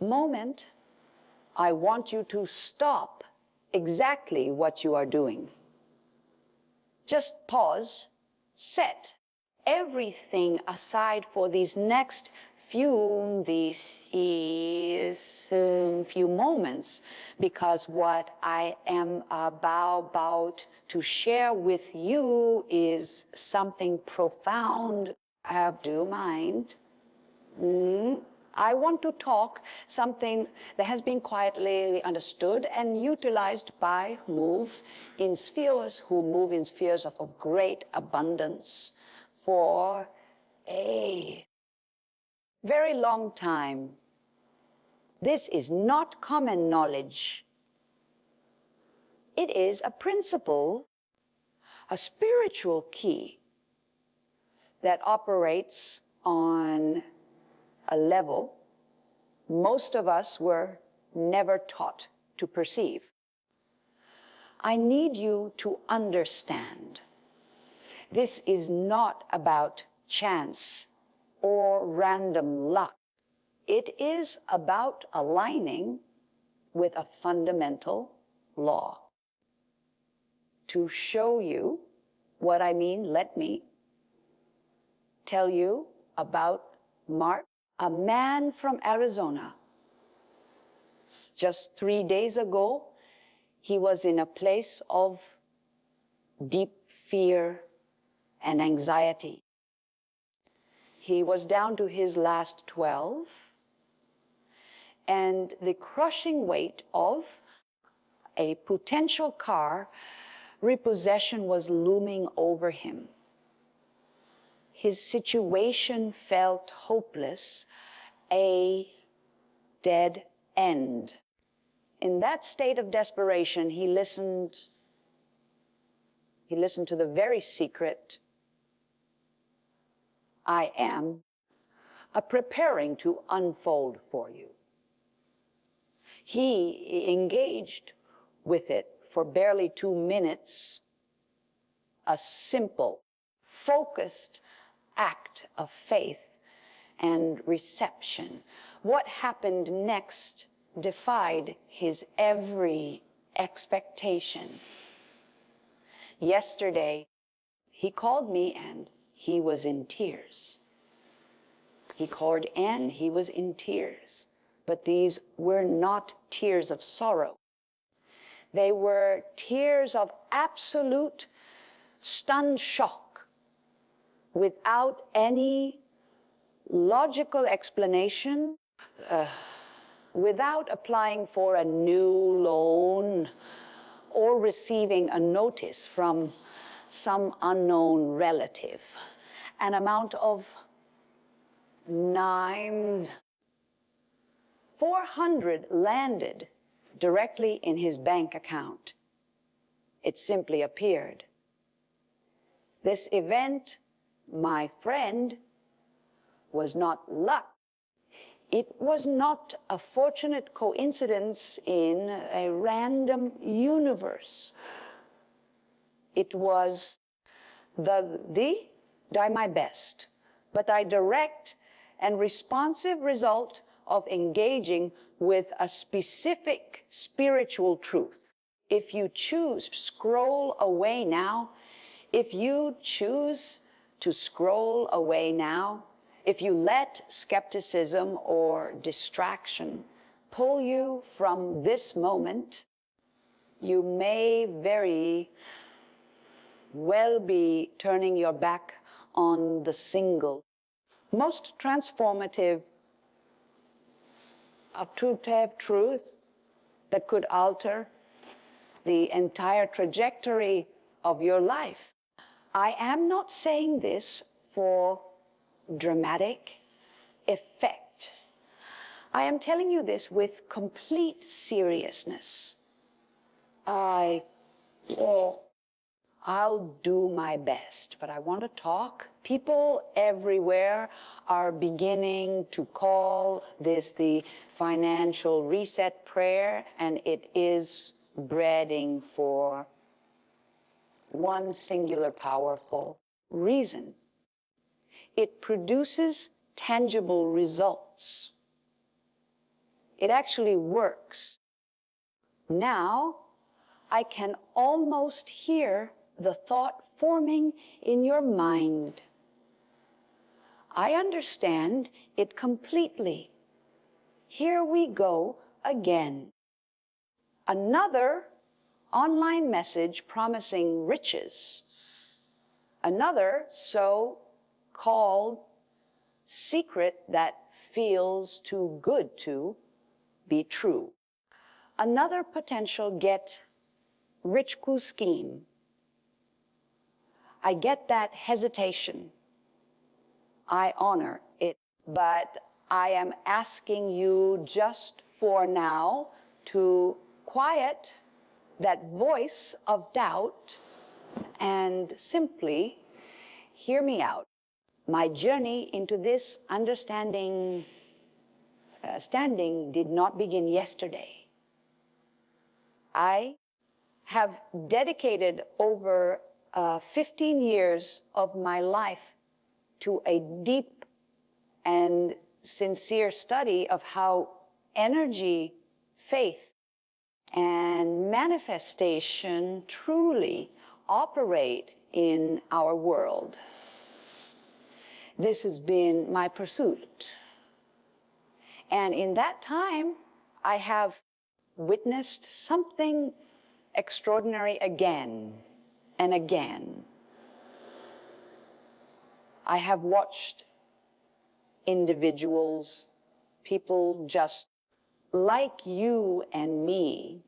moment, I want you to stop exactly what you are doing. Just pause, set everything aside for these next few moments, because what I am about to share with you is something profound. Do you mind? I want to talk something that has been quietly understood and utilized by who move in spheres of great abundance for a very long time. This is not common knowledge. It is a principle, a spiritual key that operates on a level most of us were never taught to perceive. I need you to understand, this is not about chance or random luck. It is about aligning with a fundamental law. To show you what I mean, let me tell you about Mark, a man from Arizona. Just 3 days ago, he was in a place of deep fear and anxiety. He was down to his last 12, and the crushing weight of a potential car repossession was looming over him. His situation felt hopeless, a dead end. In that state of desperation, he listened to the very secret I am preparing to unfold for you. He engaged with it for barely 2 minutes, a simple, focused act of faith and reception. What happened next defied his every expectation. Yesterday, he called me and he was in tears. He called and he was in tears. But these were not tears of sorrow. They were tears of absolute stunned shock, without any logical explanation, without applying for a new loan or receiving a notice from some unknown relative. An amount of $400 landed directly in his bank account. It simply appeared. This event, my friend, was not luck. It was not a fortunate coincidence in a random universe. It was my best, but a direct and responsive result of engaging with a specific spiritual truth. If you choose to scroll away now, if you let skepticism or distraction pull you from this moment, you may very well be turning your back on the single, most transformative truth that could alter the entire trajectory of your life. I am not saying this for dramatic effect. I am telling you this with complete seriousness. I'll do my best, but I want to talk. People everywhere are beginning to call this the financial reset prayer, and it is breeding for one singular powerful reason. It produces tangible results. It actually works. Now, I can almost hear the thought forming in your mind. I understand it completely. Here we go again. Another online message promising riches. Another so-called secret that feels too good to be true. Another potential get-rich scheme. I get that hesitation. I honor it, but I am asking you just for now to quiet that voice of doubt and simply hear me out. My journey into this standing did not begin yesterday. I have dedicated over 15 years of my life to a deep and sincere study of how energy, faith, and manifestation truly operate in our world. This has been my pursuit. And in that time, I have witnessed something extraordinary again and again. I have watched individuals, people just like you and me,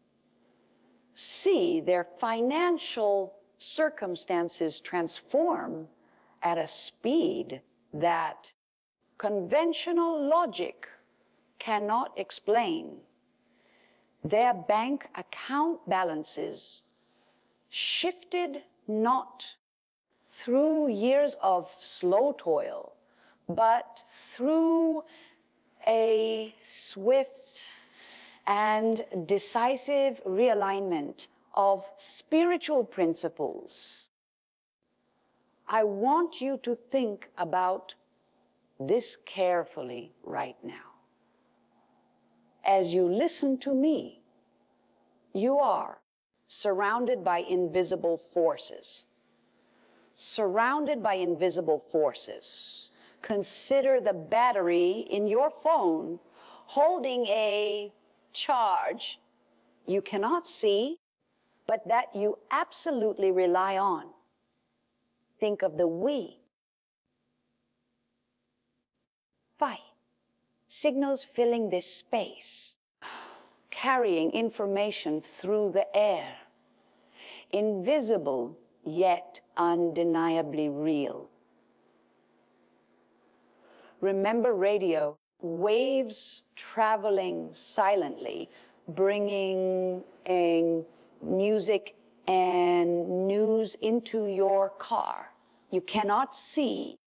see their financial circumstances transform at a speed that conventional logic cannot explain. Their bank account balances shifted not through years of slow toil, but through a swift and decisive realignment of spiritual principles. I want you to think about this carefully right now. As you listen to me, you are surrounded by invisible forces. Surrounded by invisible forces. Consider the battery in your phone holding a charge you cannot see, but that you absolutely rely on. Think of the we. 5. Signals filling this space, carrying information through the air, invisible yet undeniably real. Remember radio, waves traveling silently, bringing music and news into your car. You cannot see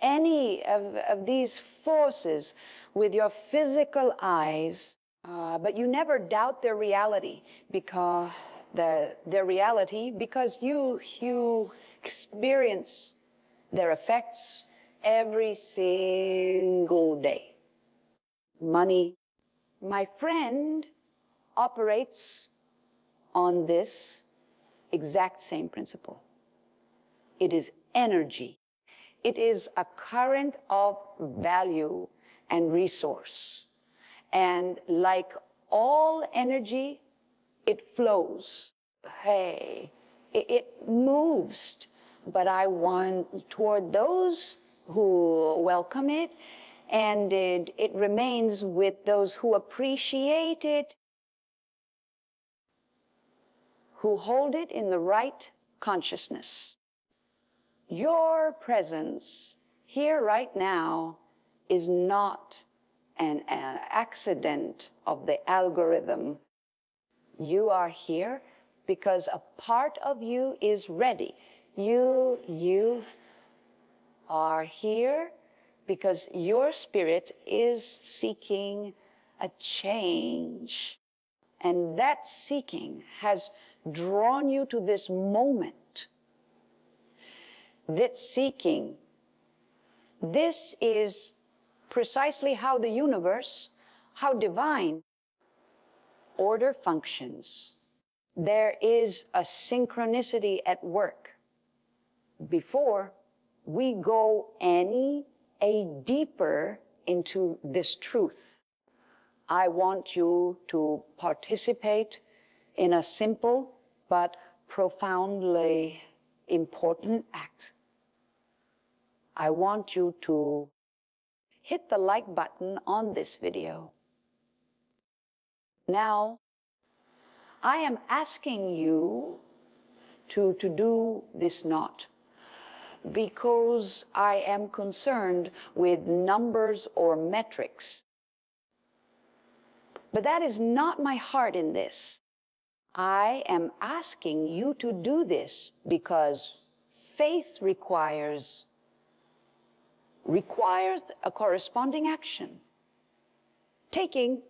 any of these forces with your physical eyes, but you never doubt their reality because you experience their effects every single day. Money, my friend, operates on this exact same principle. It is energy. It is a current of value and resource. And like all energy, it flows. Hey, it moves. But I want toward those who welcome it, and it remains with those who appreciate it, who hold it in the right consciousness. Your presence here right now is not an accident of the algorithm. You are here because a part of you is ready. You are here because your spirit is seeking a change. And that seeking has drawn you to this moment. That seeking, this is precisely how the universe how divine order functions. There is a synchronicity at work. Before we go any deeper into this truth, I want you to participate in a simple but profoundly important act. I want you to hit the like button on this video. Now, I am asking you to do this not because I am concerned with numbers or metrics. But that is not my heart in this. I am asking you to do this because faith requires a corresponding action. Taking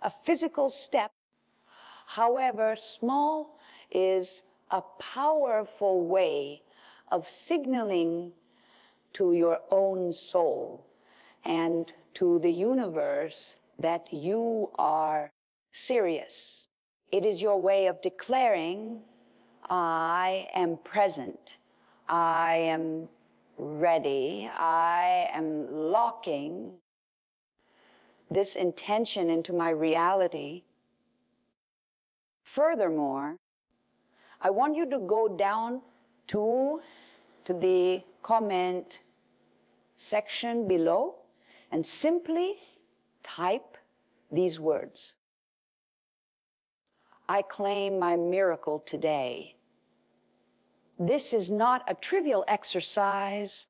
a physical step, however small, is a powerful way of signaling to your own soul and to the universe that you are serious. It is your way of declaring, I am present, I am ready, I am locking this intention into my reality. Furthermore, I want you to go down to the comment section below and simply type these words. I claim my miracle today. This is not a trivial exercise.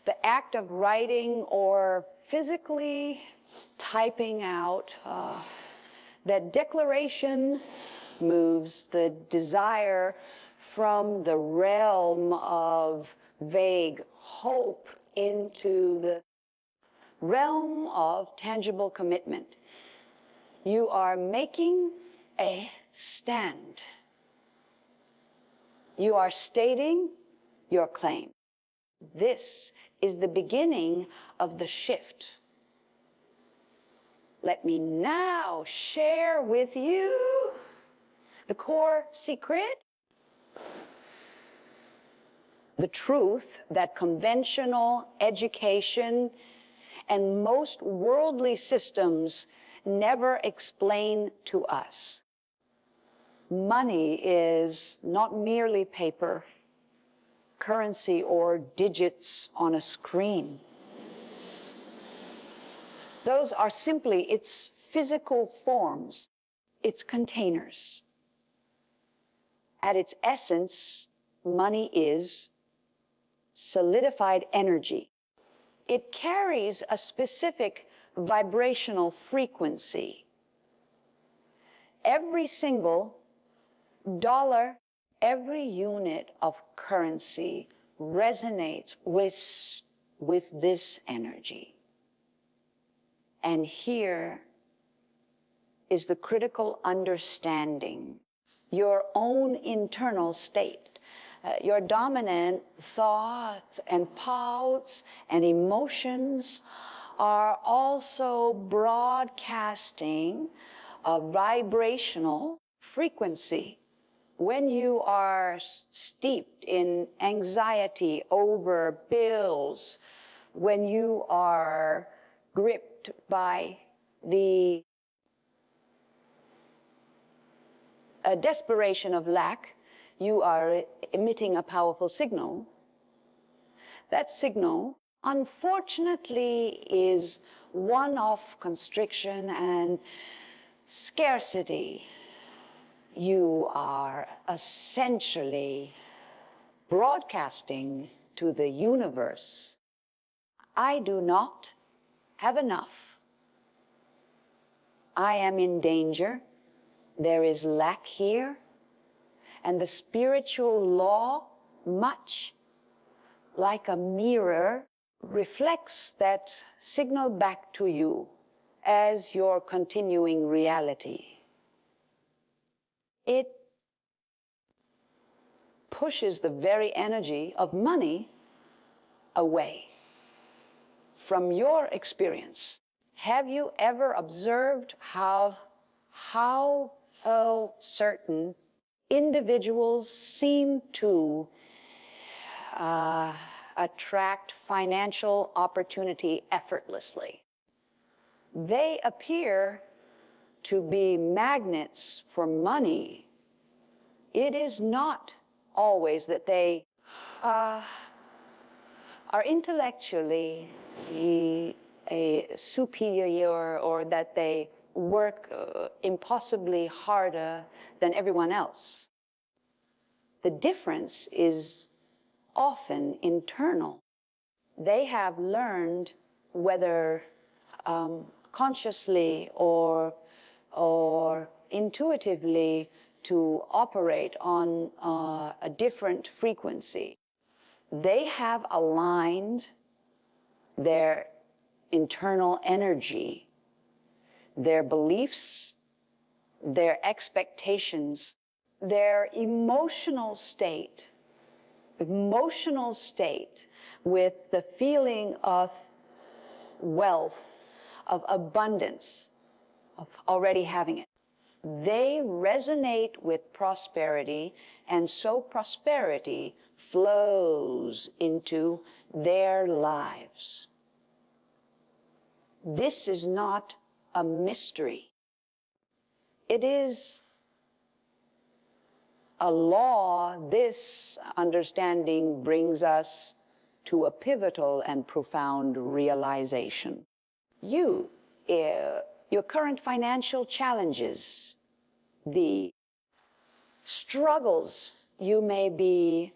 The act of writing or physically typing out that declaration moves the desire from the realm of vague hope into the realm of tangible commitment. You are making a stand. You are stating your claim. This is the beginning of the shift. Let me now share with you the core secret. The truth that conventional education and most worldly systems never explain to us. Money is not merely paper, currency, or digits on a screen. Those are simply its physical forms, its containers. At its essence, money is solidified energy. It carries a specific vibrational frequency. Every single dollar, every unit of currency resonates with this energy. And here is the critical understanding. Your own internal state, your dominant thoughts and pouts and emotions are also broadcasting a vibrational frequency. When you are steeped in anxiety over bills, when you are gripped by the desperation of lack, you are emitting a powerful signal. That signal, unfortunately, is one of constriction and scarcity. You are essentially broadcasting to the universe, I do not have enough. I am in danger. There is lack here. And the spiritual law, much like a mirror, reflects that signal back to you as your continuing reality. It pushes the very energy of money away from your experience Have you ever observed how certain individuals seem to attract financial opportunity effortlessly? They appear to be magnets for money. It is not always that they are intellectually a superior, or that they work impossibly harder than everyone else. The difference is often internal. They have learned, whether consciously or intuitively, to operate on a different frequency. They have aligned their internal energy, their beliefs, their expectations, their emotional state with the feeling of wealth, of abundance, of already having it. They resonate with prosperity, and so prosperity flows into their lives. This is not a mystery. It is a law. This understanding brings us to a pivotal and profound realization. Your current financial challenges, the struggles you may be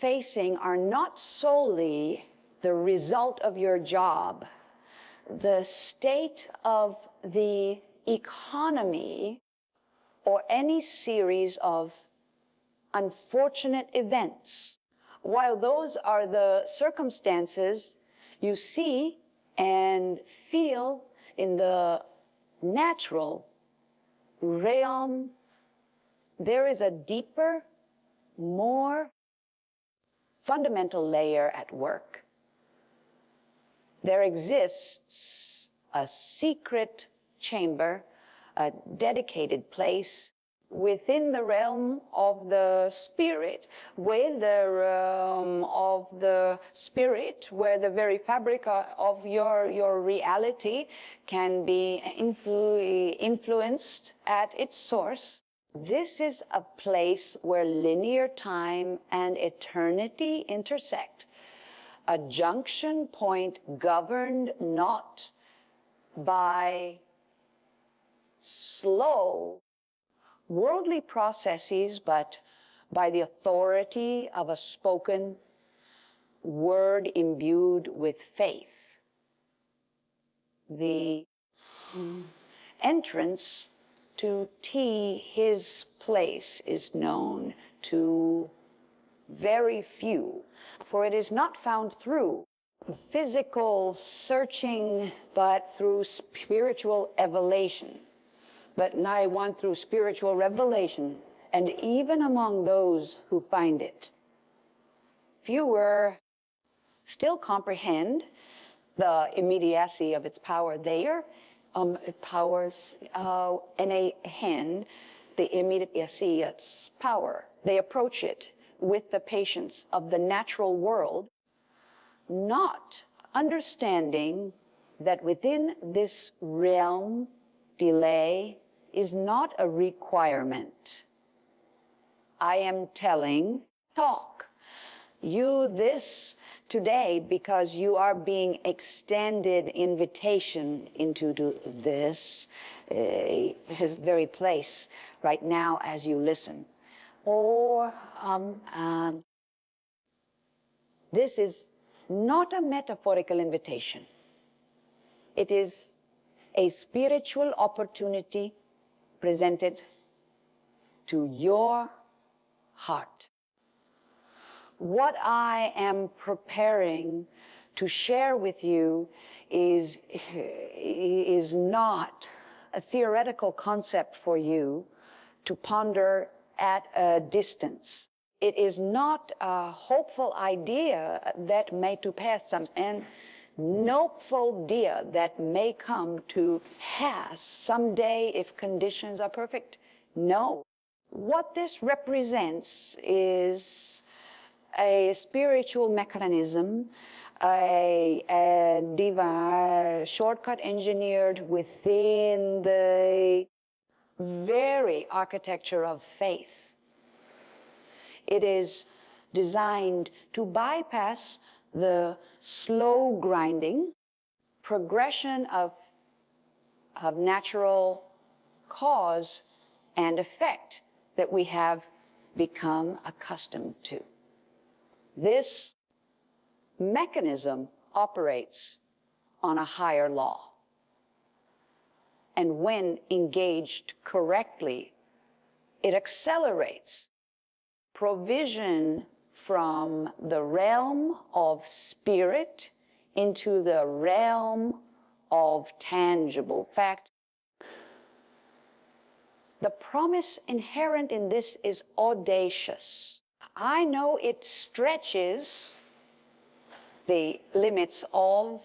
facing, are not solely the result of your job. The state of the economy, or any series of unfortunate events, while those are the circumstances you see and feel in the natural realm, there is a deeper, more fundamental layer at work. There exists a secret chamber, a dedicated place within the realm of the spirit, where the very fabric of your reality can be influenced at its source. This is a place where linear time and eternity intersect, a junction point governed not by slow worldly processes, but by the authority of a spoken word imbued with faith. The entrance to his place is known to very few, for it is not found through physical searching, but through spiritual evolution. But I want through spiritual revelation, and even among those who find it, fewer still comprehend the immediacy of its power there. Powers in a hand, the immediacy of its power. They approach it with the patience of the natural world, not understanding that within this realm, delay is not a requirement. I am telling you this today because you are being extended invitation into this his very place right now as you listen. Or this is not a metaphorical invitation. It is a spiritual opportunity presented to your heart. What I am preparing to share with you is not a theoretical concept for you to ponder at a distance. It is not a hopeful idea that may to pass some, and no idea that may come to pass someday if conditions are perfect. No. What this represents is a spiritual mechanism, a divine shortcut engineered within the very architecture of faith. It is designed to bypass the slow grinding progression of natural cause and effect that we have become accustomed to. This mechanism operates on a higher law. And when engaged correctly, it accelerates provision from the realm of spirit into the realm of tangible fact. The promise inherent in this is audacious. I know it stretches the limits of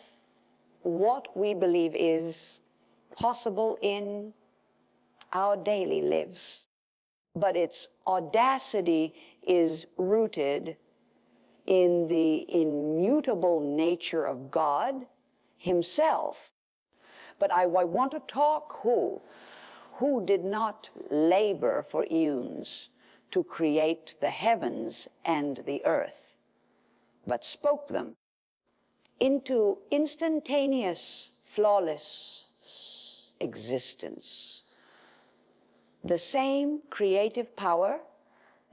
what we believe is possible in our daily lives. But its audacity is rooted in the immutable nature of God Himself. But I want to talk who did not labor for eons to create the heavens and the earth, but spoke them into instantaneous, flawless existence. The same creative power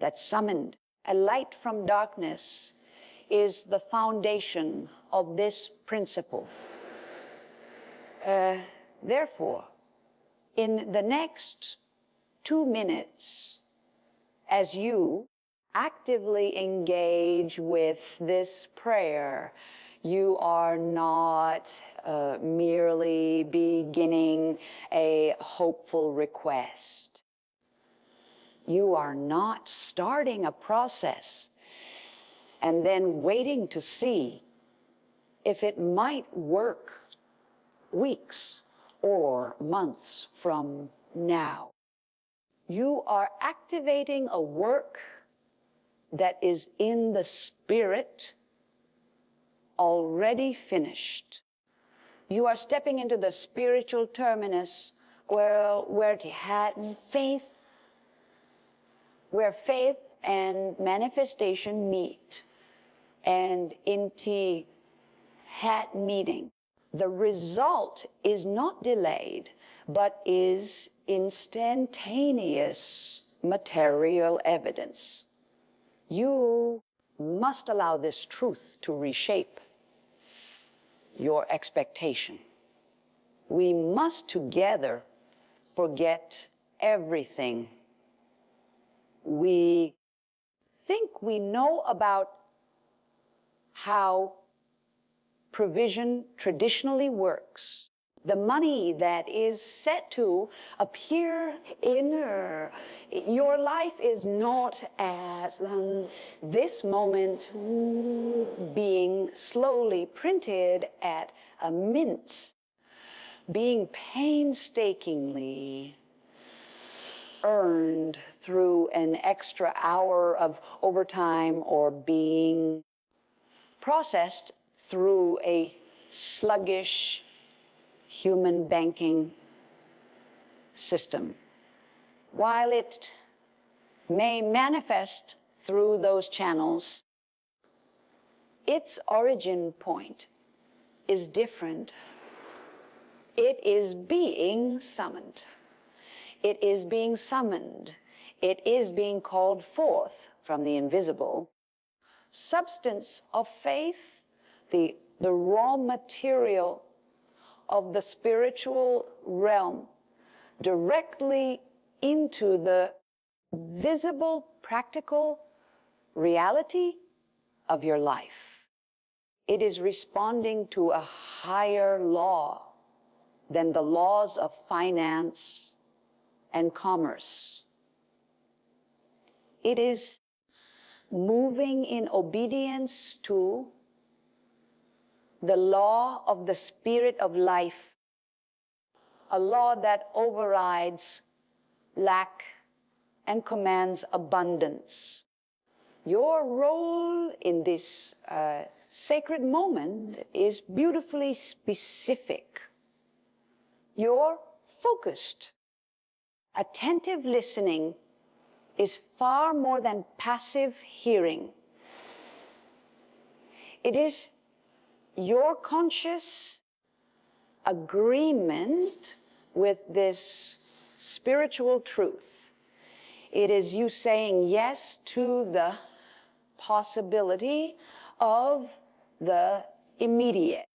that summoned a light from darkness is the foundation of this principle. Therefore, in the next 2 minutes, as you actively engage with this prayer, you are not merely beginning a hopeful request. You are not starting a process and then waiting to see if it might work weeks or months from now. You are activating a work that is in the spirit, already finished. You are stepping into the spiritual terminus where faith and manifestation meet, and into that meeting, the result is not delayed, but is instantaneous material evidence. You must allow this truth to reshape your expectation. We must together forget everything we think we know about how provision traditionally works. The money that is set to appear in your life is not as this moment being slowly printed at a mint, being painstakingly earned through an extra hour of overtime, or being processed through a sluggish human banking system. While it may manifest through those channels, its origin point is different. It is being summoned. It is being summoned. It is being called forth from the invisible substance of faith, the raw material of the spiritual realm, directly into the visible, practical reality of your life. It is responding to a higher law than the laws of finance and commerce. It is moving in obedience to the law of the spirit of life, a law that overrides lack and commands abundance. Your role in this sacred moment is beautifully specific. You're focused. Attentive listening is far more than passive hearing. It is your conscious agreement with this spiritual truth. It is you saying yes to the possibility of the immediate.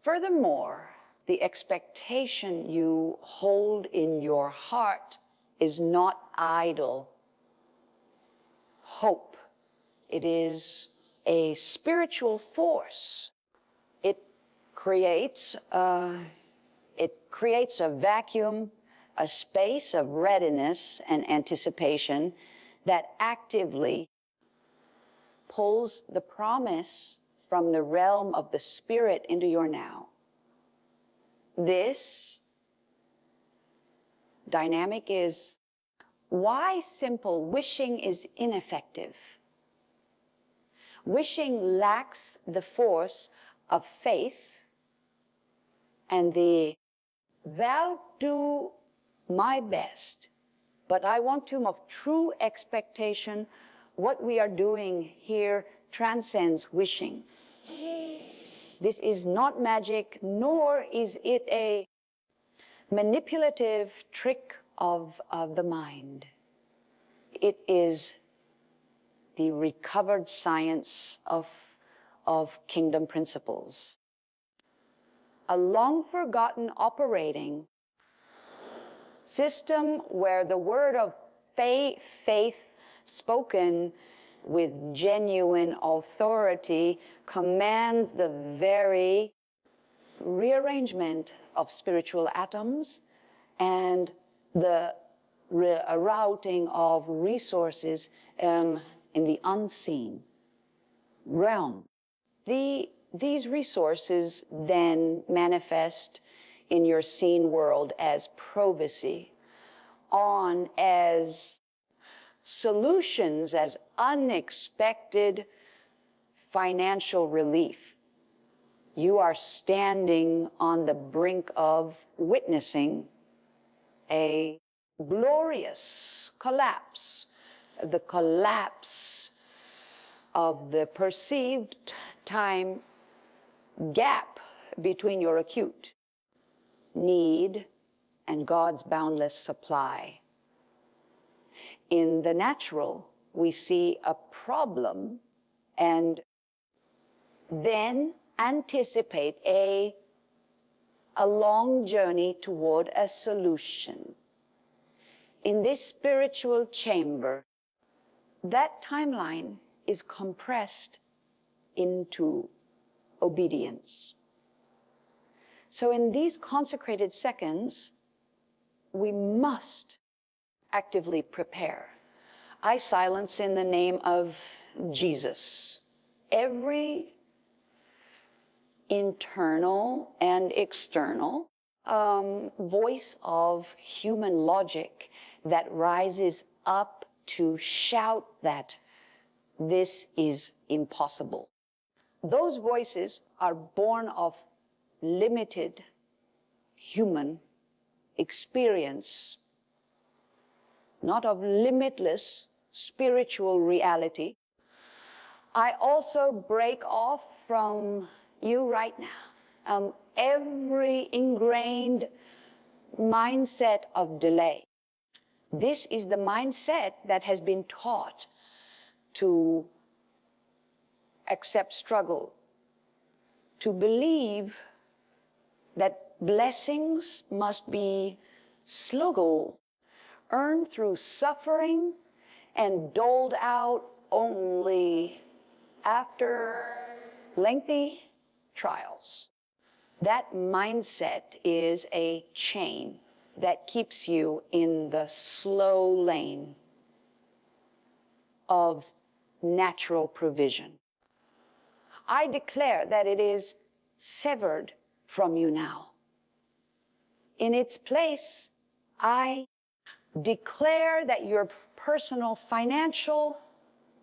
Furthermore, the expectation you hold in your heart is not idle hope. It is a spiritual force. It creates a vacuum, a space of readiness and anticipation that actively pulls the promise from the realm of the spirit into your now. This dynamic is why simple wishing is ineffective. Wishing lacks the force of faith and the "I'll do my best, but I want to" of true expectation. What we are doing here transcends wishing. This is not magic, nor is it a manipulative trick of the mind. It is the recovered science of kingdom principles. A long-forgotten operating system where the word of faith spoken with genuine authority commands the very rearrangement of spiritual atoms and the routing of resources in the unseen realm. These resources then manifest in your seen world as prophecy, on as solutions, as unexpected financial relief. You are standing on the brink of witnessing a glorious collapse, the collapse of the perceived time gap between your acute need and God's boundless supply. In the natural, we see a problem and then anticipate a long journey toward a solution. In this spiritual chamber, that timeline is compressed into obedience. So in these consecrated seconds, we must actively prepare. I silence in the name of Jesus every internal and external voice of human logic that rises up to shout that this is impossible. Those voices are born of limited human experience, not of limitless spiritual reality. I also break off from you right now every ingrained mindset of delay. This is the mindset that has been taught to accept struggle, to believe that blessings must be slow, earned through suffering and doled out only after lengthy trials. That mindset is a chain that keeps you in the slow lane of natural provision. I declare that it is severed from you now. In its place, I declare that your personal financial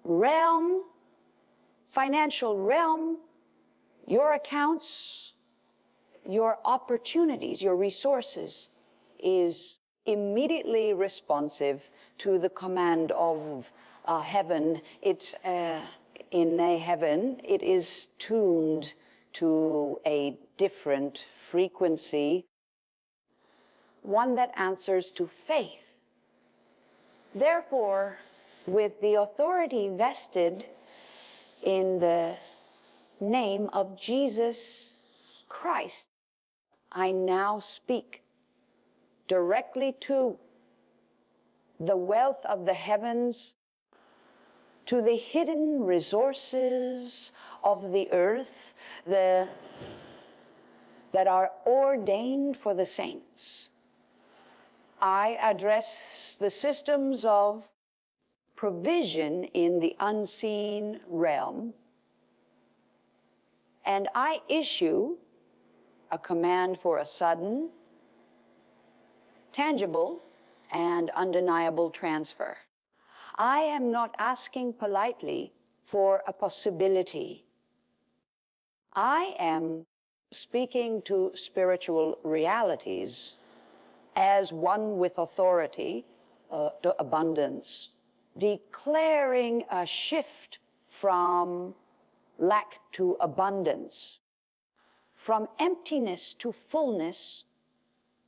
realm, your accounts, your opportunities, your resources is immediately responsive to the command of heaven. In heaven, it is tuned to a different frequency, one that answers to faith. Therefore, with the authority vested in the name of Jesus Christ, I now speak directly to the wealth of the heavens, to the hidden resources of the earth that are ordained for the saints. I address the systems of provision in the unseen realm, and I issue a command for a sudden, tangible, and undeniable transfer. I am not asking politely for a possibility. I am speaking to spiritual realities as one with authority to abundance, declaring a shift from lack to abundance, from emptiness to fullness,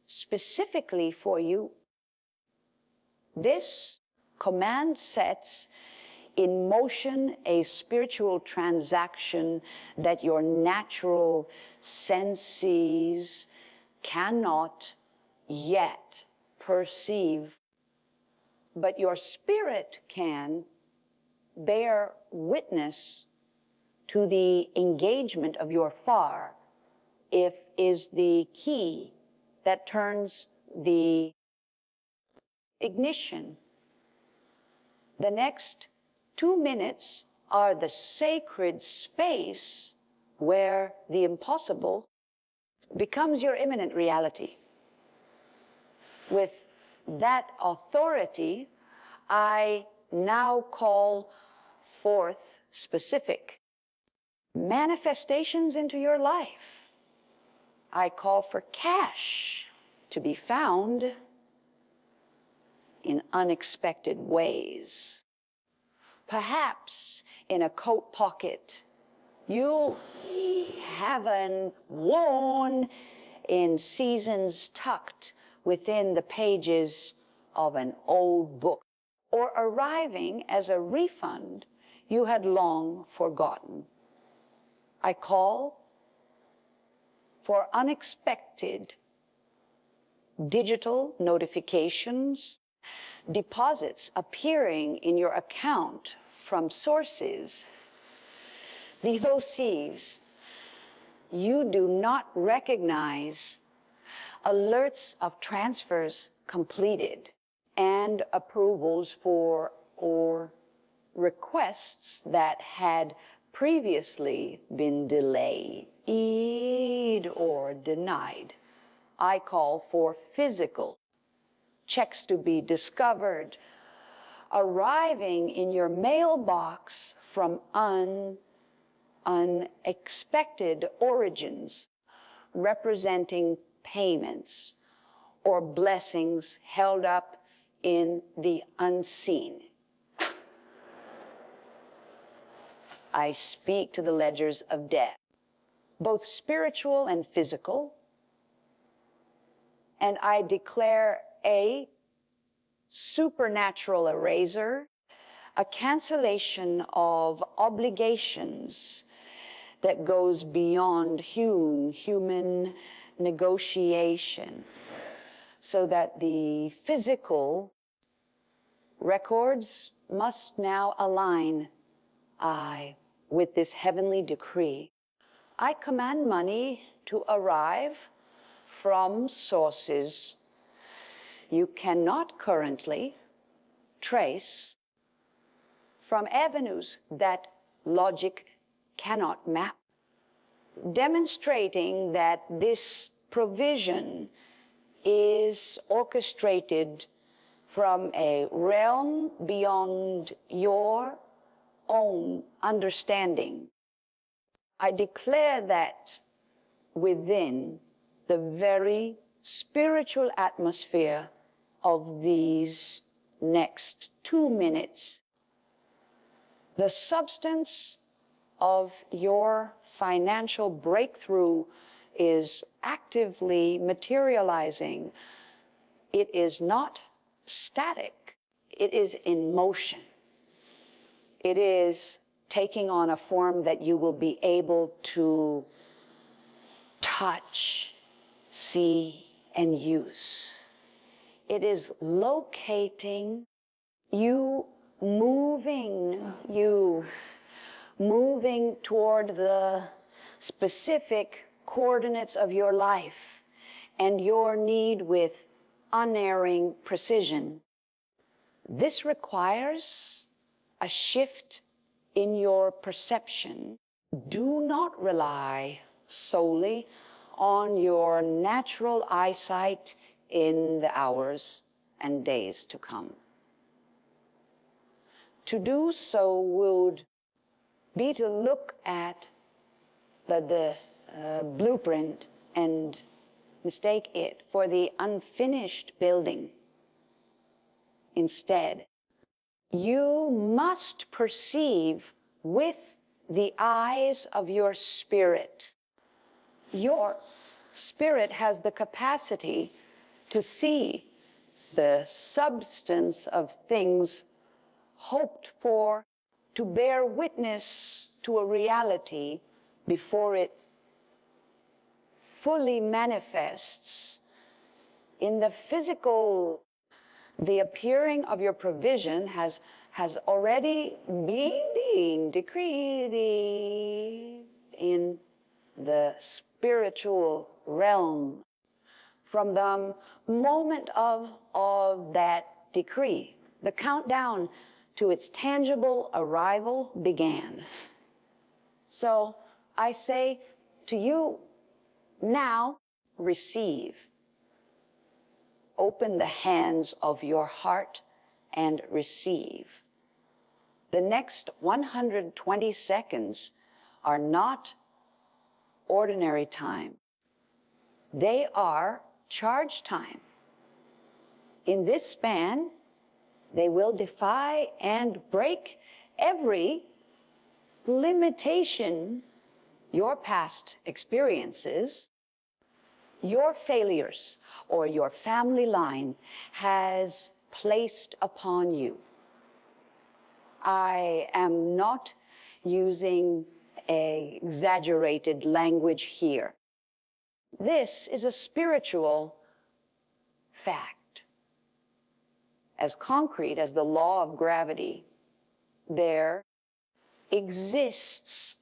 specifically for you. This command sets in motion a spiritual transaction that your natural senses cannot yet perceive, but your spirit can bear witness to the engagement of your far, if is the key that turns the ignition. The next 2 minutes are the sacred space where the impossible becomes your imminent reality. With that authority, I now call forth specific manifestations into your life. I call for cash to be found in unexpected ways. Perhaps in a coat pocket you haven't worn, in seasons tucked within the pages of an old book, or arriving as a refund you had long forgotten. I call for unexpected digital notifications, deposits appearing in your account from sources, the OCs you do not recognize, alerts of transfers completed, and approvals for or requests that had previously been delayed or denied. I call for physical checks to be discovered, arriving in your mailbox from unexpected origins, representing payments or blessings held up in the unseen. I speak to the ledgers of death, both spiritual and physical, and I declare a supernatural eraser, a cancellation of obligations that goes beyond human negotiation, so that the physical records must now align with this heavenly decree. I command money to arrive from sources you cannot currently trace, from avenues that logic cannot map, demonstrating that this provision is orchestrated from a realm beyond your own understanding. I declare that within the very spiritual atmosphere of these next 2 minutes, the substance of your financial breakthrough is actively materializing. It is not static. It is in motion. It is taking on a form that you will be able to touch, see, and use. It is locating you, moving toward the specific coordinates of your life and your need with unerring precision. This requires a shift in your perception. Do not rely solely on your natural eyesight in the hours and days to come. To do so would be to look at the blueprint and mistake it for the unfinished building. Instead, you must perceive with the eyes of your spirit. Your spirit has the capacity to see the substance of things hoped for, to bear witness to a reality before it fully manifests. In the physical, the appearing of your provision has already been decreed in the spiritual realm. From the moment of that decree, the countdown to its tangible arrival began. So I say to you now, receive. Open the hands of your heart and receive. The next 120 seconds are not ordinary time. They are charge time. In this span, they will defy and break every limitation your past experiences, your failures, or your family line has placed upon you. I am not using exaggerated language here. This is a spiritual fact. As concrete as the law of gravity, there exists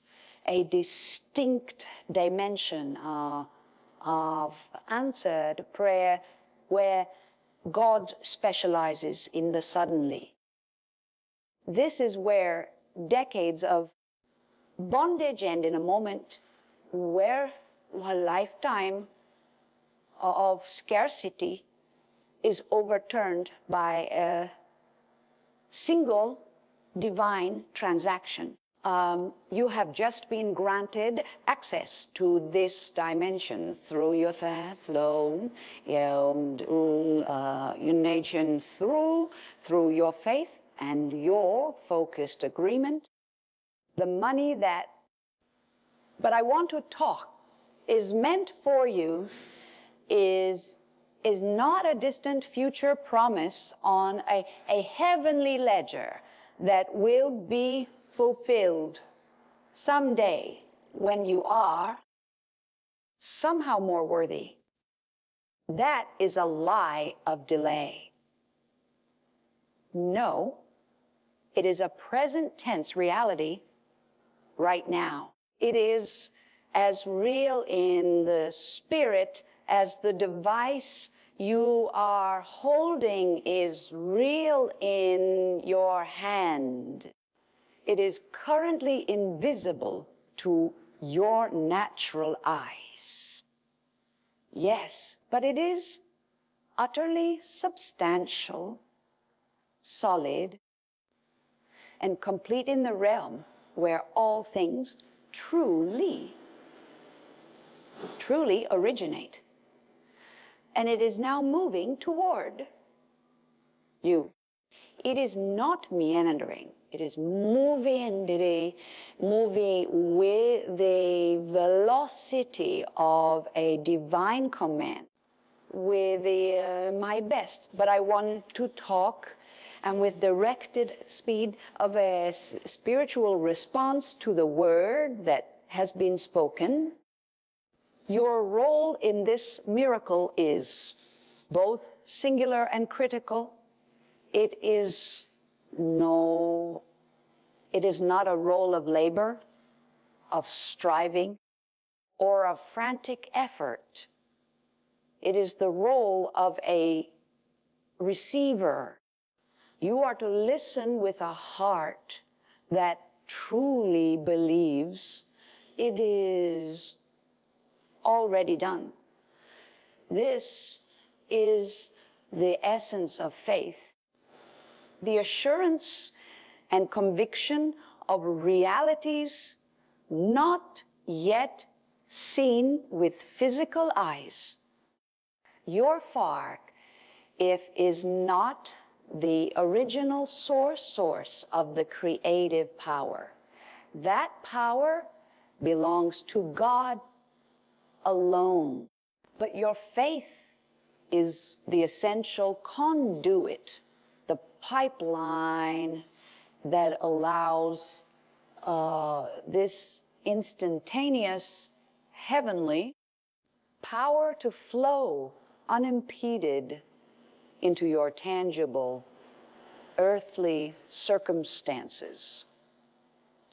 a distinct dimension of answered prayer where God specializes in the suddenly. This is where decades of bondage end in a moment, where a lifetime of scarcity is overturned by a single divine transaction. You have just been granted access to this dimension through your third flow, your nation, through your faith and your focused agreement. The money that, but I want to talk, is meant for you is not a distant future promise on a heavenly ledger that will be fulfilled someday when you are somehow more worthy. That is a lie of delay. No, it is a present tense reality right now. It is as real in the spirit as the device you are holding is real in your hand. It is currently invisible to your natural eyes. Yes, but it is utterly substantial, solid, and complete in the realm where all things truly originate. And it is now moving toward you. It is not meandering. It is moving with the velocity of a divine command, with my best. But I want to talk, and with directed speed of a spiritual response to the word that has been spoken. Your role in this miracle is both singular and critical. It is not a role of labor, of striving, or of frantic effort. It is the role of a receiver. You are to listen with a heart that truly believes it is already done. This is the essence of faith. The assurance and conviction of realities not yet seen with physical eyes. Your fark, if is not the original source of the creative power. That power belongs to God alone. But your faith is the essential conduit, the pipeline that allows this instantaneous heavenly power to flow unimpeded into your tangible earthly circumstances.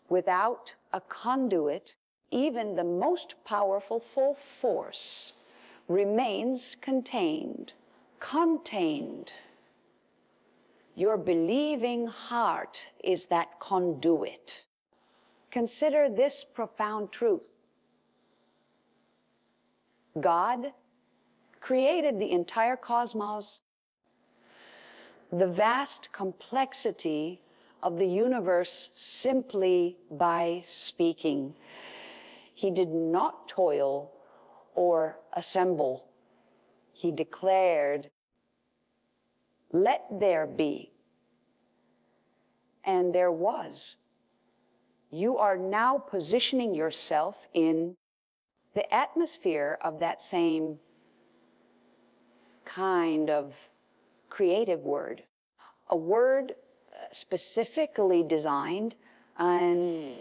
Without a conduit, even the most powerful full force remains contained. Your believing heart is that conduit. Consider this profound truth. God created the entire cosmos, the vast complexity of the universe, simply by speaking. He did not toil or assemble. He declared, "Let there be." And there was. You are now positioning yourself in the atmosphere of that same kind of creative word, a word specifically designed and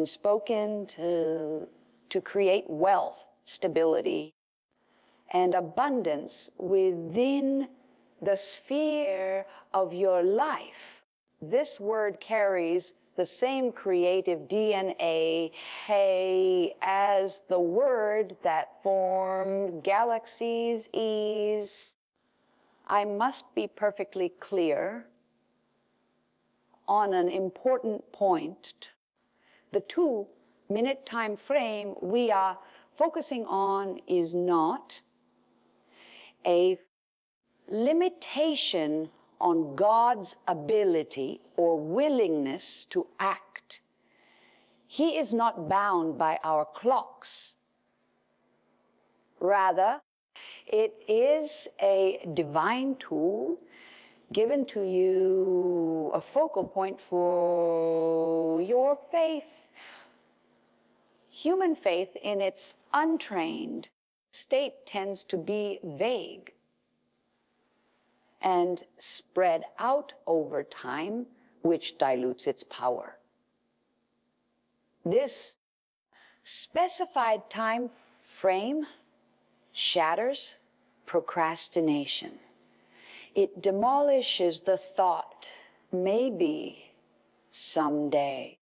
spoken to create wealth, stability, and abundance within the sphere of your life. This word carries the same creative DNA as the word that formed galaxies' ease. I must be perfectly clear on an important point. The 2-minute time frame we are focusing on is not a limitation on God's ability or willingness to act. He is not bound by our clocks. Rather, it is a divine tool given to you, a focal point for your faith. Human faith in its untrained state tends to be vague and spread out over time, which dilutes its power. This specified time frame shatters procrastination. It demolishes the thought, maybe someday.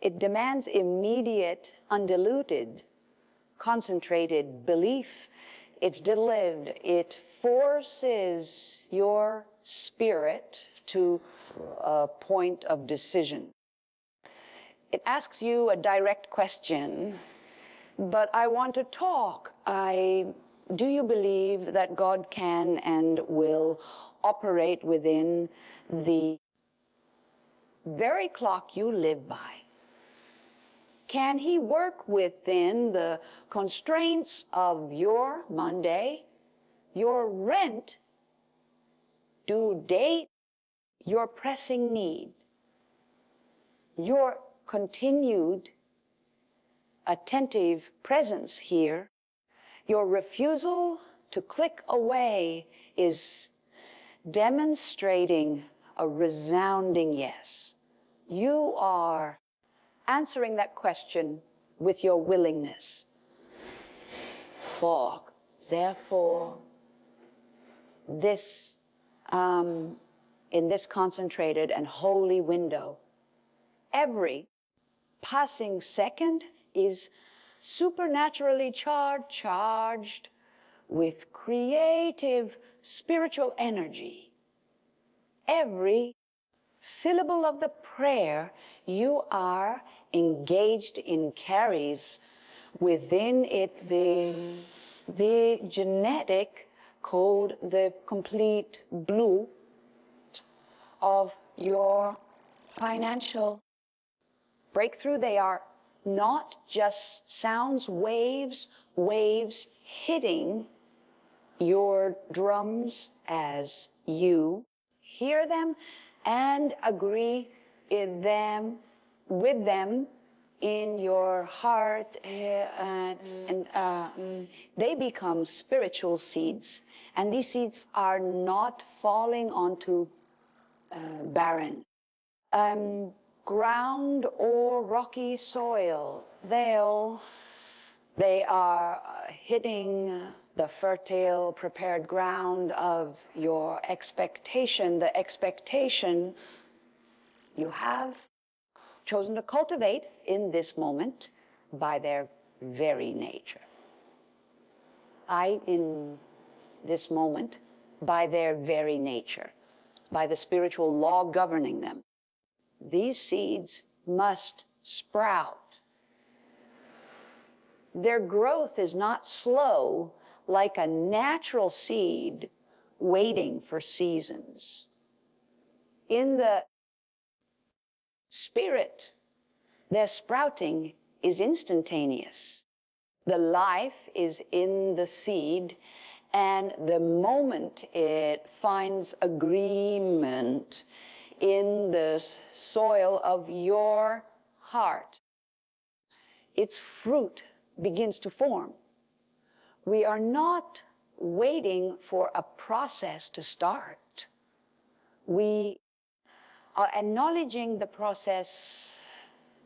It demands immediate, undiluted, concentrated belief. It's delivered. It forces your spirit to a point of decision. It asks you a direct question, but I want to talk. Do you believe that God can and will operate within the very clock you live by? Can he work within the constraints of your Monday, your rent, due date, your pressing need, your continued attentive presence here? Your refusal to click away is demonstrating a resounding yes. You are answering that question with your willingness. Therefore, this, in this concentrated and holy window, every passing second is supernaturally charged with creative spiritual energy. Every syllable of the prayer you are engaged in carries within it the genetic code, the complete blue of your financial breakthrough. They are not just sounds, waves hitting your drums as you hear them and agree with them in your heart, and they become spiritual seeds. And these seeds are not falling onto barren ground or rocky soil. They are hitting the fertile, prepared ground of your expectation, the expectation you have chosen to cultivate in this moment by their very nature. In this moment, by their very nature, by the spiritual law governing them, these seeds must sprout. Their growth is not slow like a natural seed waiting for seasons. In the spirit, their sprouting is instantaneous. The life is in the seed, and the moment it finds agreement in the soil of your heart, its fruit begins to form. We are not waiting for a process to start. We are acknowledging the process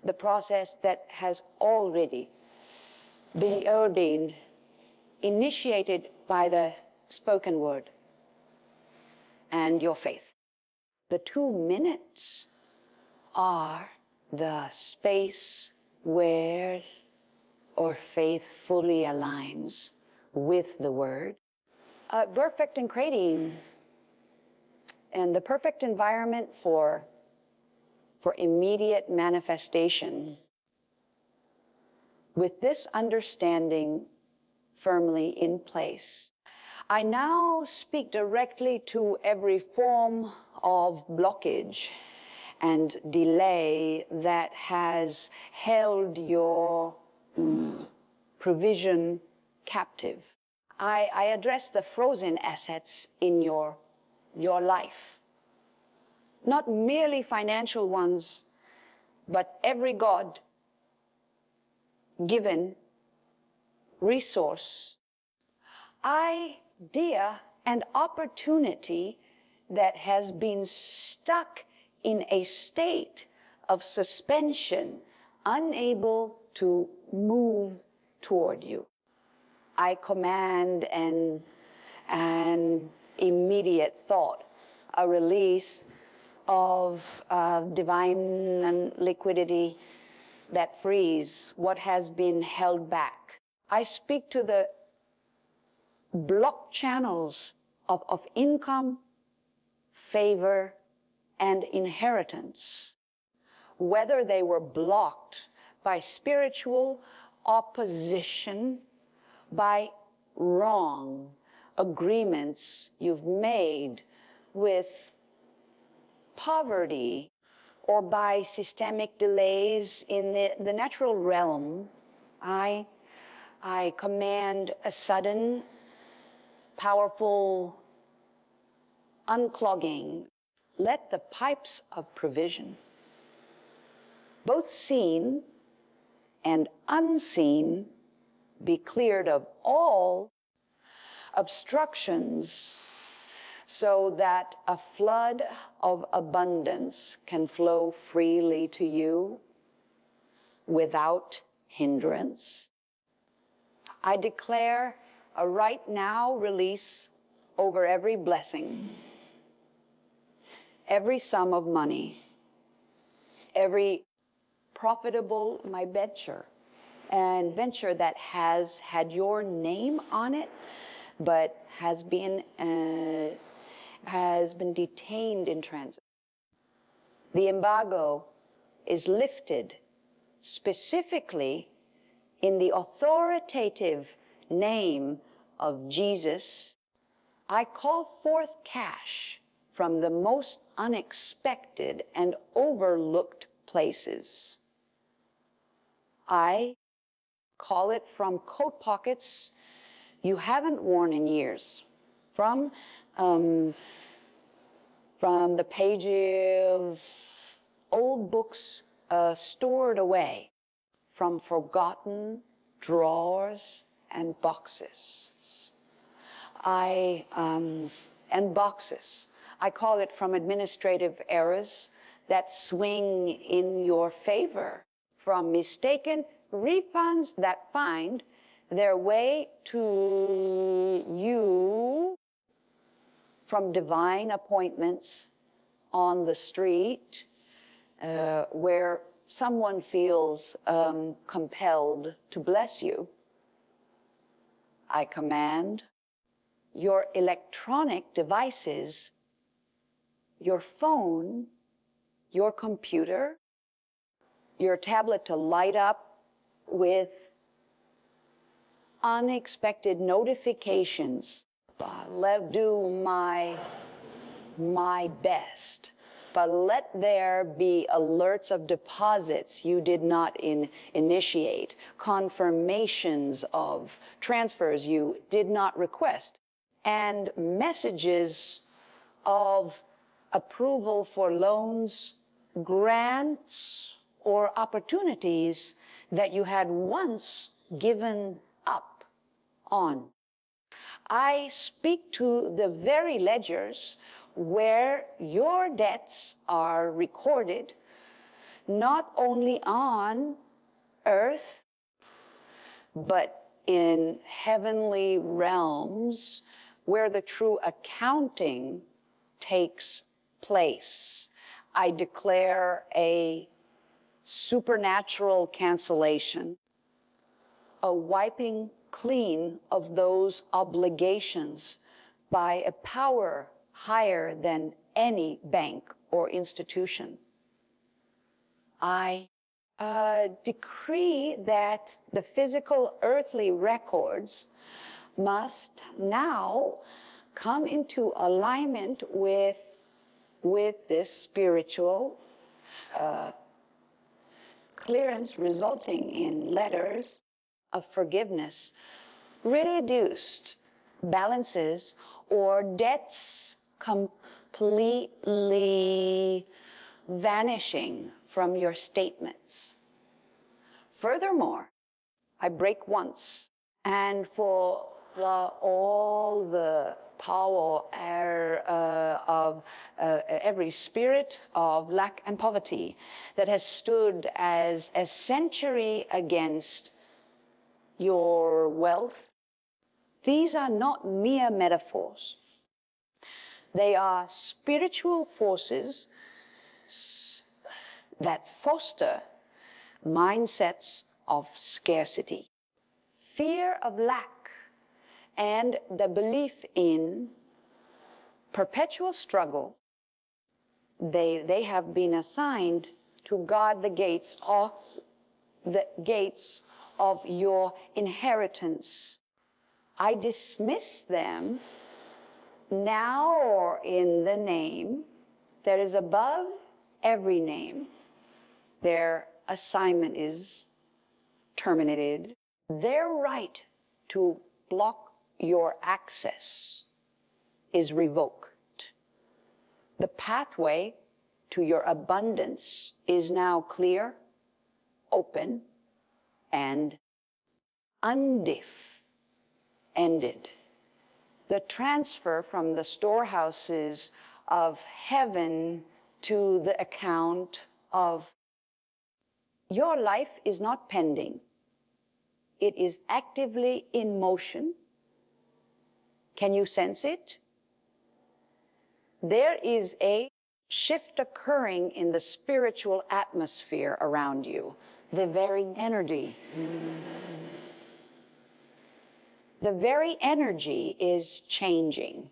that has already been ordained, initiated by the spoken word and your faith. The 2 minutes are the space where our faith fully aligns with the word. Perfect in creating, and the perfect environment for immediate manifestation. With this understanding firmly in place, I now speak directly to every form of blockage and delay that has held your provision captive. I address the frozen assets in your life. Not merely financial ones, but every God-given resource, idea, and opportunity that has been stuck in a state of suspension, unable to move toward you. I command an immediate thought, a release of divine liquidity that frees what has been held back. I speak to the blocked channels of income, favor, and inheritance. whether they were blocked by spiritual opposition, by wrong agreements you've made with poverty, or by systemic delays in the natural realm, I command a sudden, powerful unclogging. Let the pipes of provision, both seen and unseen, be cleared of all obstructions, so that a flood of abundance can flow freely to you without hindrance. I declare a right now release over every blessing, every sum of money, every profitable venture, and venture that has had your name on it, but has been detained in transit. The embargo is lifted specifically in the authoritative name of Jesus. I call forth cash from the most unexpected and overlooked places. I call it from coat pockets you haven't worn in years, from the pages of old books stored away, from forgotten drawers and boxes. And boxes. I call it from administrative errors that swing in your favor, from mistaken refunds that find their way to you, from divine appointments on the street, where someone feels compelled to bless you. I command your electronic devices, your phone, your computer, your tablet to light up with unexpected notifications. Let do my best, but let there be alerts of deposits you did not initiate, confirmations of transfers you did not request, and messages of approval for loans, grants, or opportunities that you had once given up on. I speak to the very ledgers where your debts are recorded, not only on earth, but in heavenly realms where the true accounting takes place. I declare a supernatural cancellation, a wiping clean of those obligations by a power higher than any bank or institution. I decree that the physical earthly records must now come into alignment with this spiritual clearance, resulting in letters of forgiveness, reduced balances, or debts completely vanishing from your statements. Furthermore, I break once and for all the power of every spirit of lack and poverty that has stood as a century against your wealth. These are not mere metaphors. They are spiritual forces that foster mindsets of scarcity, fear of lack, and the belief in perpetual struggle. They have been assigned to guard the gates of your inheritance. I dismiss them now, or in the name that is above every name. Their assignment is terminated. Their right to block your access is revoked. The pathway to your abundance is now clear, open, and ended. The transfer from the storehouses of heaven to the account of your life is not pending. It is actively in motion. Can you sense it? There is a shift occurring in the spiritual atmosphere around you. The very energy. The very energy is changing.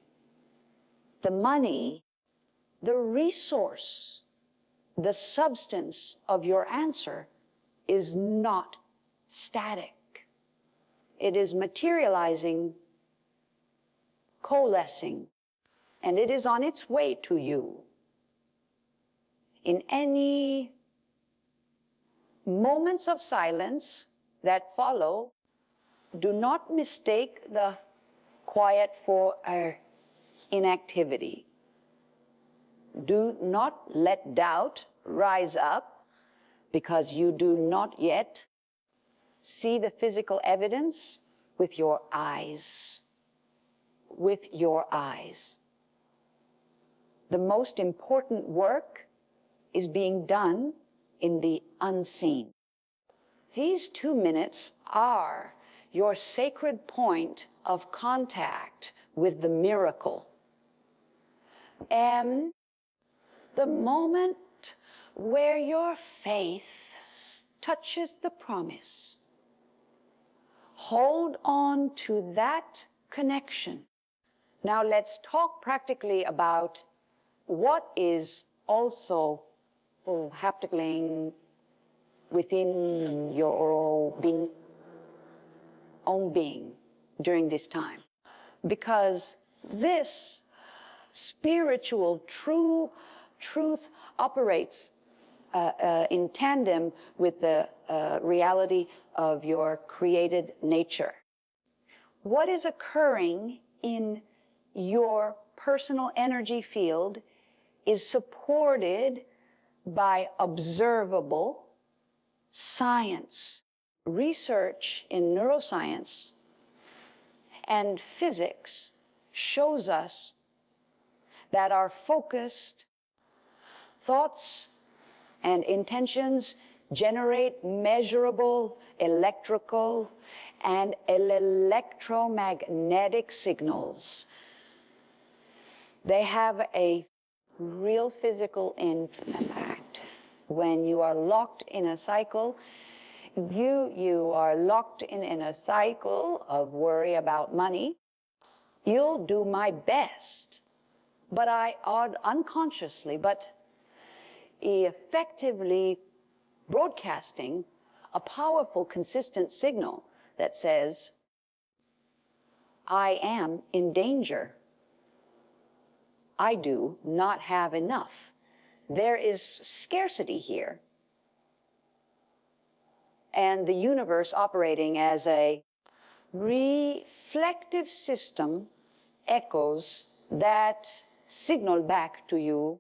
The money, the resource, the substance of your answer is not static. It is materializing, coalescing, and it is on its way to you. In any moments of silence that follow, do not mistake the quiet for inactivity. Do not let doubt rise up because you do not yet see the physical evidence with your eyes. With your eyes. The most important work is being done in the unseen. These 2 minutes are your sacred point of contact with the miracle. And the moment where your faith touches the promise, hold on to that connection. Now let's talk practically about what is also happening within your own being during this time. Because this spiritual truth operates in tandem with the reality of your created nature. What is occurring in your personal energy field is supported by observable science. Research in neuroscience and physics shows us that our focused thoughts and intentions generate measurable electrical and electromagnetic signals. They have a real physical impact. When you are locked in a cycle, you are locked in a cycle of worry about money. You'll do my best, but I unconsciously, but effectively broadcasting a powerful, consistent signal that says, I am in danger. I do not have enough. There is scarcity here. And the universe operating as a reflective system echoes that signal back to you,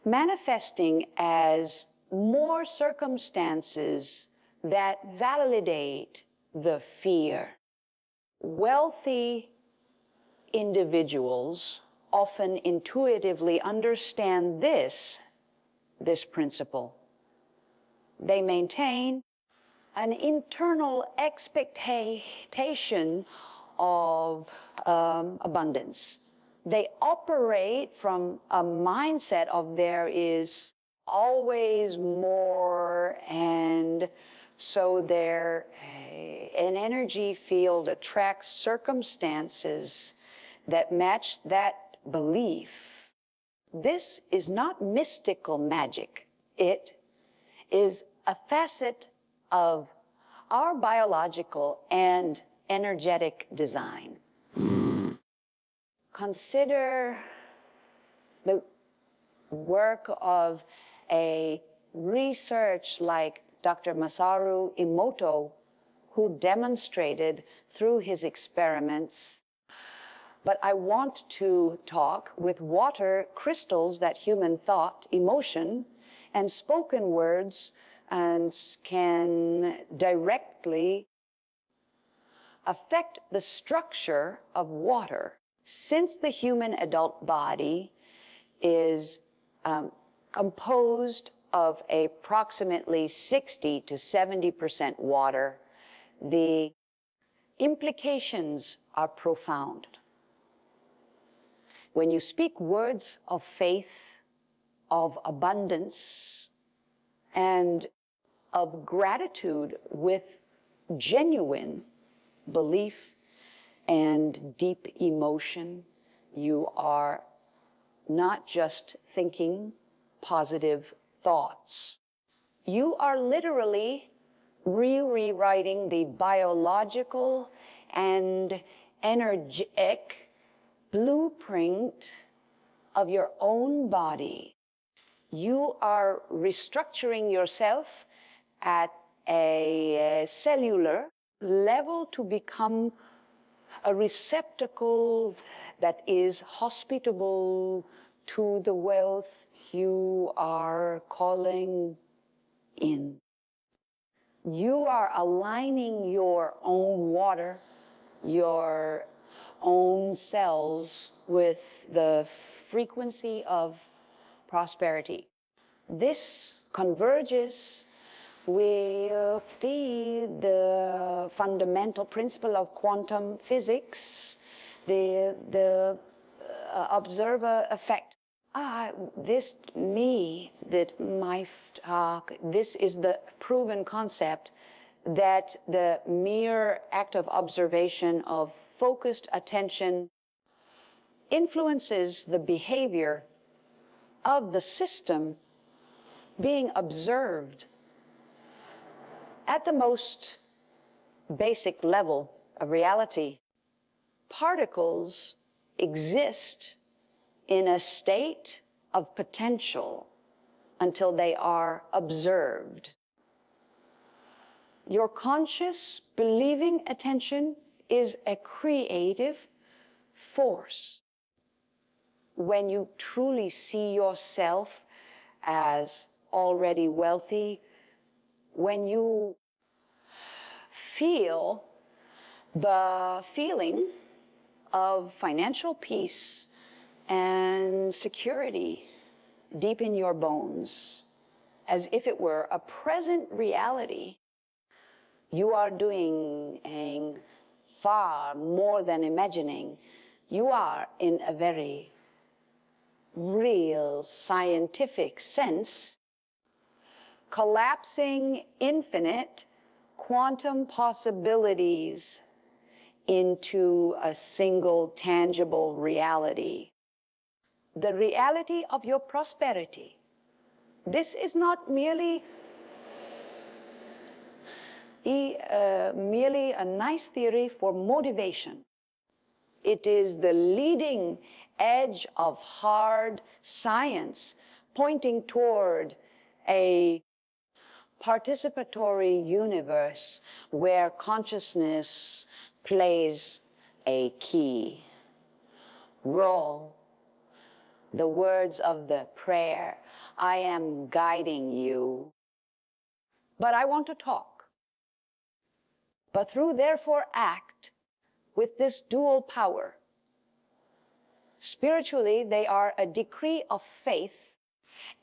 manifesting as more circumstances that validate the fear. Wealthy individuals often intuitively understand this principle. They maintain an internal expectation of abundance. They operate from a mindset of there is always more, and so an energy field attracts circumstances that match that belief. This is not mystical magic. It is a facet of our biological and energetic design. Consider the work of a research like Dr. Masaru Emoto, who demonstrated through his experiments. But I want to talk with water crystals that human thought, emotion, and spoken words and can directly affect the structure of water. Since the human adult body is composed of approximately 60 to 70% water, the implications are profound. When you speak words of faith, of abundance, and of gratitude with genuine belief and deep emotion, you are not just thinking positive thoughts. You are literally rewriting the biological and energetic blueprint of your own body. You are restructuring yourself at a cellular level to become a receptacle that is hospitable to the wealth you are calling in. You are aligning your own water, your own cells with the frequency of prosperity. This converges with the fundamental principle of quantum physics, the observer effect. This is the proven concept that the mere act of observation of focused attention influences the behavior of the system being observed. At the most basic level of reality, particles exist in a state of potential until they are observed. Your conscious, believing attention is a creative force. When you truly see yourself as already wealthy, when you feel the feeling of financial peace and security deep in your bones, as if it were a present reality, you are doing far more than imagining. You are, in a very real scientific sense, collapsing infinite quantum possibilities into a single tangible reality. The reality of your prosperity. This is not merely a nice theory for motivation. It is the leading edge of hard science pointing toward a participatory universe where consciousness plays a key role. The words of the prayer, I am guiding you. But I want to talk. But through therefore act with this dual power. Spiritually, they are a decree of faith.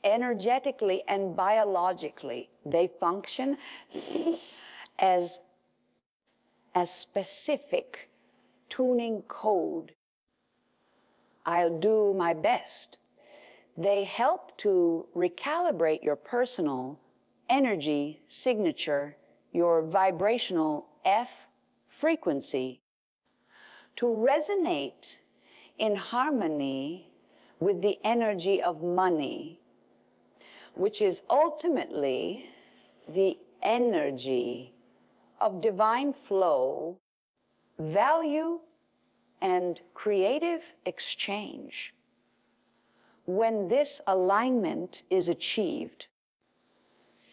Energetically and biologically, they function as a specific tuning code. I'll do my best. They help to recalibrate your personal energy signature, your vibrational F frequency, to resonate in harmony with the energy of money, which is ultimately the energy of divine flow, value, and creative exchange. When this alignment is achieved,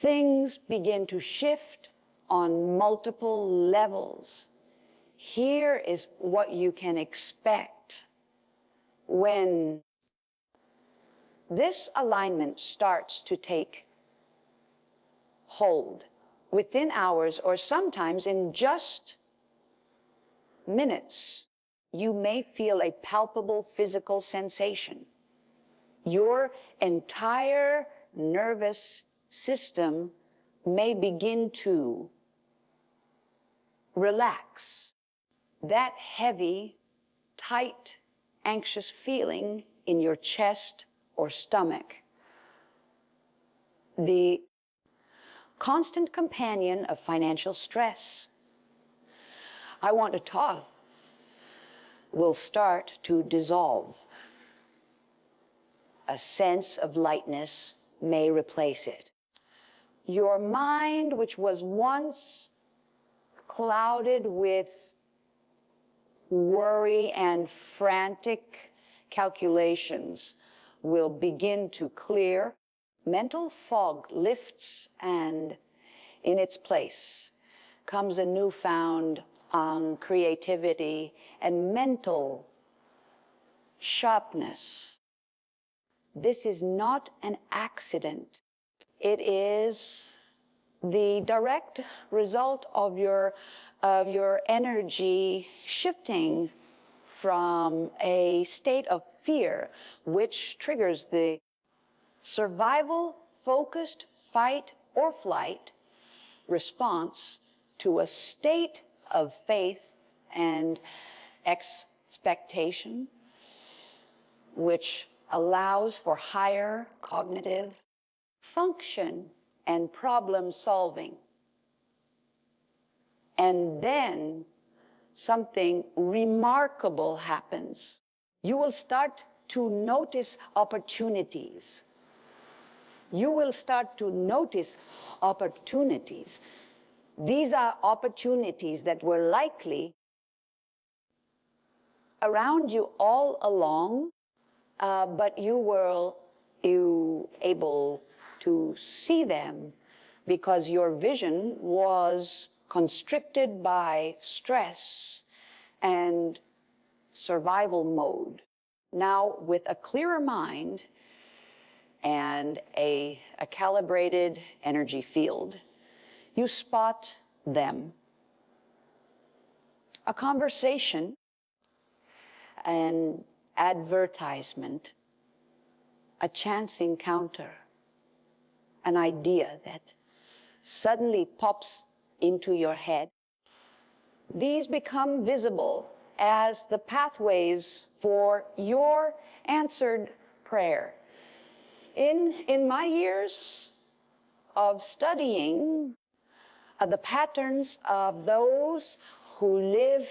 things begin to shift on multiple levels. Here is what you can expect when this alignment starts to take hold within hours, or sometimes in just minutes. You may feel a palpable physical sensation. Your entire nervous system may begin to relax. That heavy, tight, anxious feeling in your chest or stomach, the constant companion of financial stress, I want to talk, will start to dissolve. A sense of lightness may replace it. Your mind, which was once clouded with worry and frantic calculations, will begin to clear. Mental fog lifts, and in its place comes a newfound creativity and mental sharpness. This is not an accident. It is the direct result of your energy shifting from a state of fear, which triggers the survival-focused fight or flight response, to a state of faith and expectation, which allows for higher cognitive function and problem solving. And then something remarkable happens. You will start to notice opportunities. You will start to notice opportunities. These are opportunities that were likely around you all along, but you were able to see them because your vision was constricted by stress and survival mode. Now, with a clearer mind and a calibrated energy field, you spot them. A conversation, an advertisement, a chance encounter, an idea that suddenly pops into your head. These become visible as the pathways for your answered prayer. In my years of studying the patterns of those who live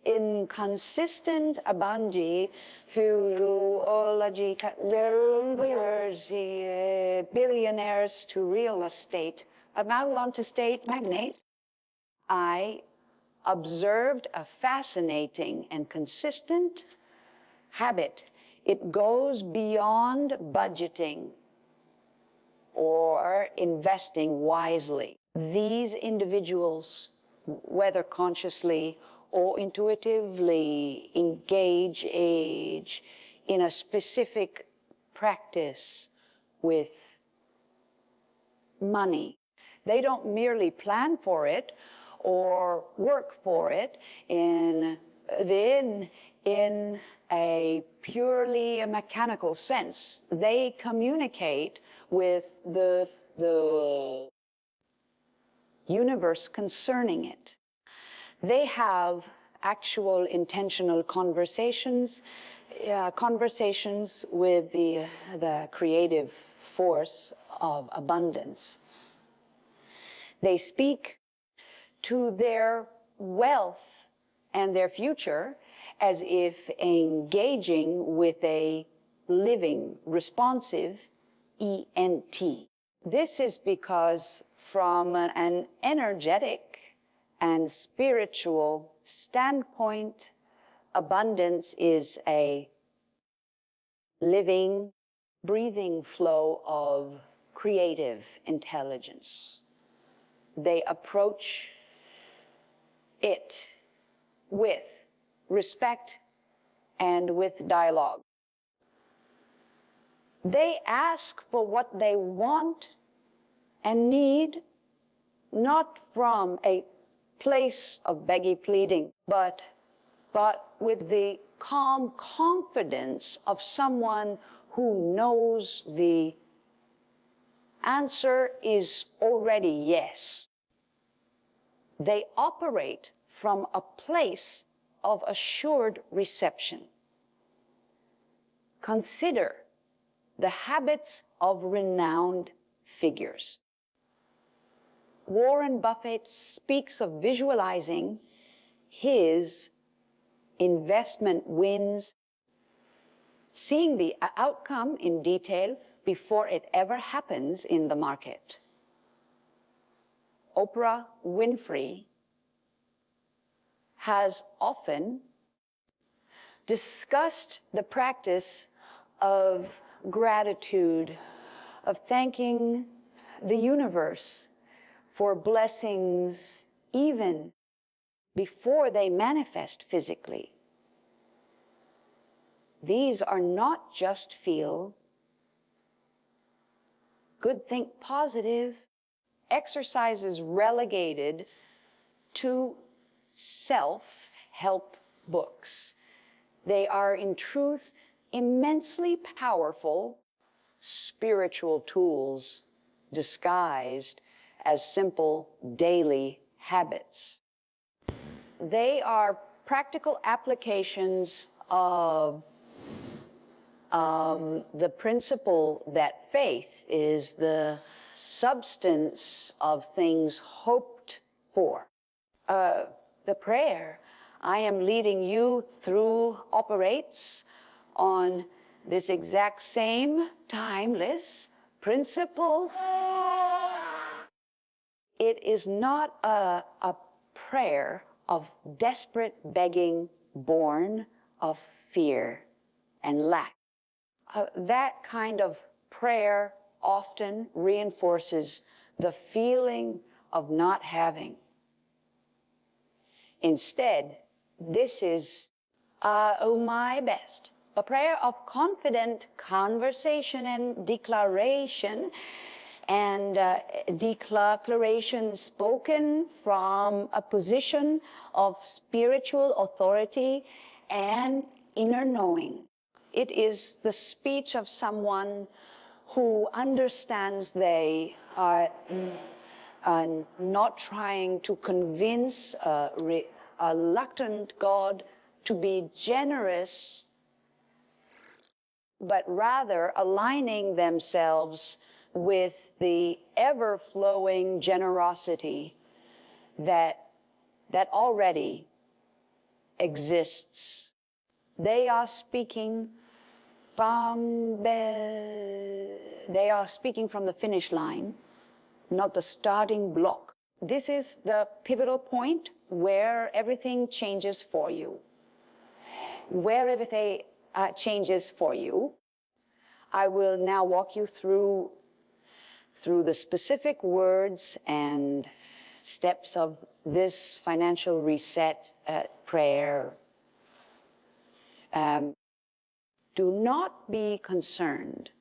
in consistent abundance, billionaires to real estate, amount to state magnates, I observed a fascinating and consistent habit. It goes beyond budgeting or investing wisely. These individuals, whether consciously or intuitively, engage in a specific practice with money. They don't merely plan for it or work for it in a purely mechanical sense. They communicate with the universe concerning it. They have actual intentional conversations with the creative force of abundance. They speak to their wealth and their future as if engaging with a living, responsive ENT. This is because from an energetic and spiritual standpoint, abundance is a living, breathing flow of creative intelligence. They approach it with respect and with dialogue. They ask for what they want and need, not from a place of beggy pleading, but with the calm confidence of someone who knows the answer is already yes. They operate from a place of assured reception. Consider the habits of renowned figures. Warren Buffett speaks of visualizing his investment wins, seeing the outcome in detail before it ever happens in the market. Oprah Winfrey has often discussed the practice of gratitude, of thanking the universe for blessings even before they manifest physically. These are not just feel good, think positive exercises relegated to self-help books. They are in truth immensely powerful spiritual tools disguised as simple daily habits. They are practical applications of the principle that faith is the substance of things hoped for. The prayer I am leading you through operates on this exact same timeless principle. It is not a prayer of desperate begging born of fear and lack. That kind of prayer often reinforces the feeling of not having. Instead, this is, oh my best, a prayer of confident conversation and declaration, and declaration spoken from a position of spiritual authority and inner knowing. It is the speech of someone who understands they are not trying to convince a reluctant God to be generous, but rather aligning themselves with the ever-flowing generosity that already exists. They are speaking from the finish line, not the starting block. This is the pivotal point where everything changes for you. Where everything changes for you, I will now walk you through the specific words and steps of this financial reset prayer. Do not be concerned.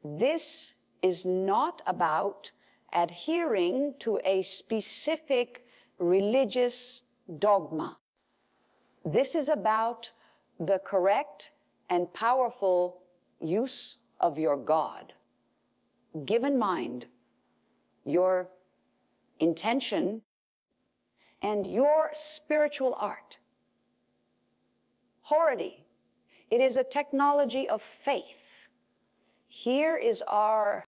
This is not about adhering to a specific religious dogma. This is about the correct and powerful use of your God. Give in mind your intention and your spiritual art. Hority. It is a technology of faith. Here is our